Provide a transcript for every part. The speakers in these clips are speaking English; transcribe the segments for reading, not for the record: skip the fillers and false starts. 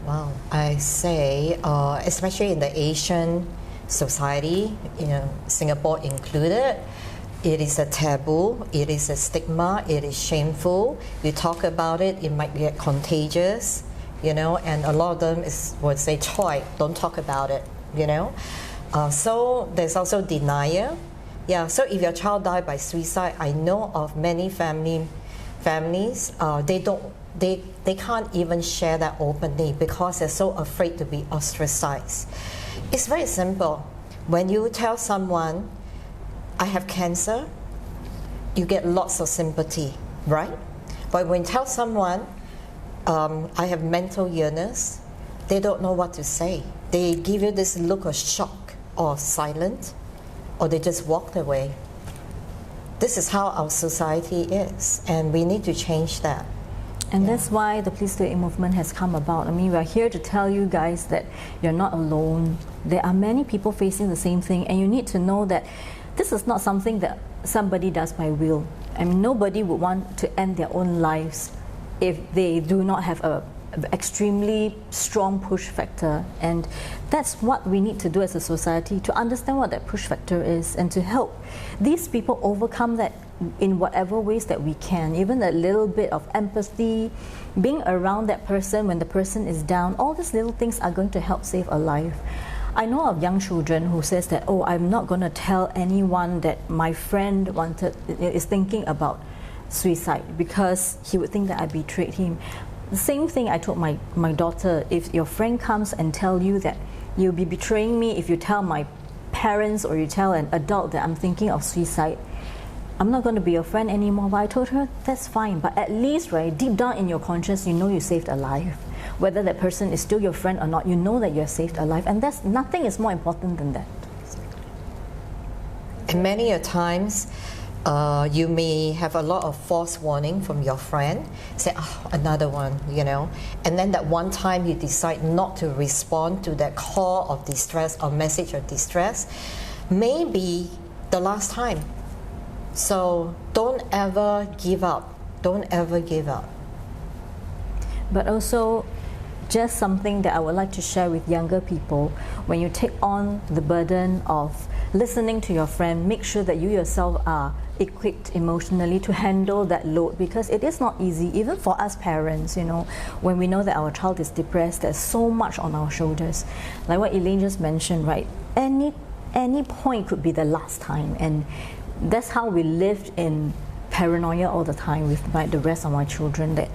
Wow, I say, especially in the Asian society, Singapore included, it is a taboo, it is a stigma, it is shameful. We talk about it, it might get contagious, and a lot of them would say, "Choi, don't talk about it," So there's also denial. Yeah, so if your child died by suicide, I know of many families, they can't even share that openly because they're so afraid to be ostracized. It's very simple. When you tell someone, "I have cancer," you get lots of sympathy, right? But when you tell someone, "I have mental illness," they don't know what to say. They give you this look of shock or silent, or they just walk away. This is how our society is, and we need to change that. And that's why the Please Do It movement has come about. I mean, we're here to tell you guys that you're not alone. There are many people facing the same thing, and you need to know that this is not something that somebody does by will. I mean, nobody would want to end their own lives if they do not have a extremely strong push factor, and that's what we need to do as a society, to understand what that push factor is and to help these people overcome that in whatever ways that we can. Even a little bit of empathy, being around that person when the person is down, all these little things are going to help save a life. I know of young children who says that, "Oh, I'm not going to tell anyone that my friend is thinking about suicide because he would think that I betrayed him." The same thing I told my daughter, if your friend comes and tell you that you'll be betraying me if you tell my parents or you tell an adult that I'm thinking of suicide, I'm not going to be your friend anymore. But I told her, that's fine, but at least, right, deep down in your conscience, you know you saved a life. Whether that person is still your friend or not, you know that you have saved a life, and nothing is more important than that. And many a times, you may have a lot of false warning from your friend, say, "Oh, another one," and then that one time you decide not to respond to that call of distress or message of distress, may be the last time. So don't ever give up. Don't ever give up. But also, just something that I would like to share with younger people, when you take on the burden of listening to your friend, make sure that you yourself are equipped emotionally to handle that load, because it is not easy, even for us parents, when we know that our child is depressed, there's so much on our shoulders. Like what Elaine just mentioned, right? Any point could be the last time, and that's how we lived in paranoia all the time with the rest of my children, that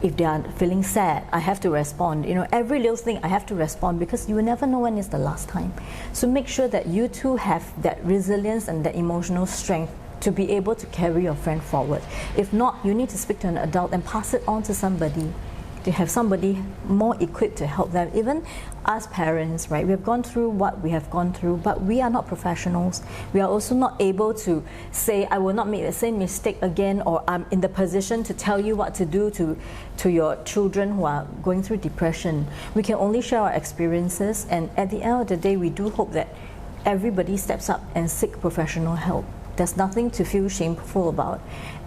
if they are feeling sad, I have to respond. Every little thing I have to respond, because you will never know when is the last time. So make sure that you too have that resilience and that emotional strength to be able to carry your friend forward. If not, you need to speak to an adult and pass it on to somebody, to have somebody more equipped to help them. Even us parents, right, we have gone through what we have gone through, but we are not professionals. We are also not able to say, "I will not make the same mistake again," or "I'm in the position to tell you what to do to your children who are going through depression." We can only share our experiences, and at the end of the day, we do hope that everybody steps up and seek professional help. There's nothing to feel shameful about.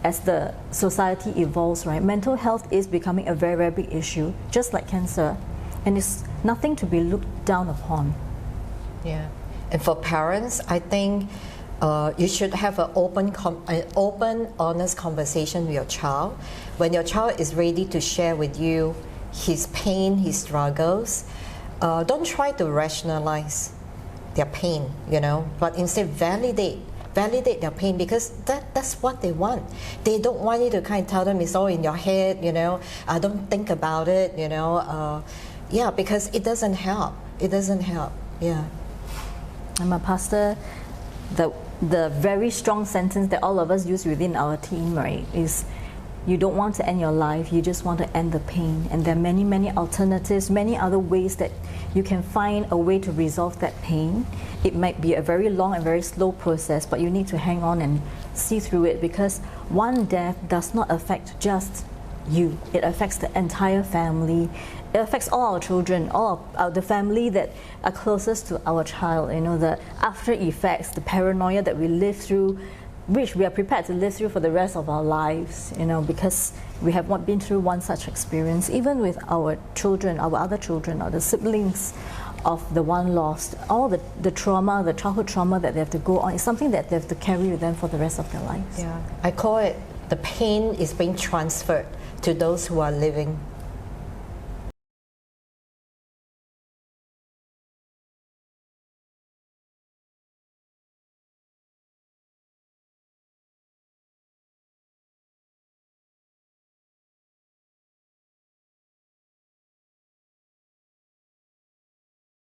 As the society evolves, right, mental health is becoming a very, very big issue, just like cancer, and it's nothing to be looked down upon. Yeah, and for parents, I think you should have an open, honest conversation with your child. When your child is ready to share with you his pain, his struggles, don't try to rationalize their pain, but instead validate their pain, because that's what they want. They don't want you to kind of tell them it's all in your head, don't think about it, because it doesn't help. It doesn't help. Yeah. I'm a pastor. The very strong sentence that all of us use within our team, right, is you don't want to end your life, you just want to end the pain. And there are many, many alternatives, many other ways that you can find a way to resolve that pain. It might be a very long and very slow process, but you need to hang on and see through it, because one death does not affect just you. It affects the entire family. It affects all our children, all of the family that are closest to our child. The after effects, the paranoia that we live through, which we are prepared to live through for the rest of our lives, you know, because we have not been through one such experience. Even with our children, our other children, or the siblings of the one lost, all the trauma, the childhood trauma that they have to go on, is something that they have to carry with them for the rest of their lives. Yeah, I call it the pain is being transferred to those who are living.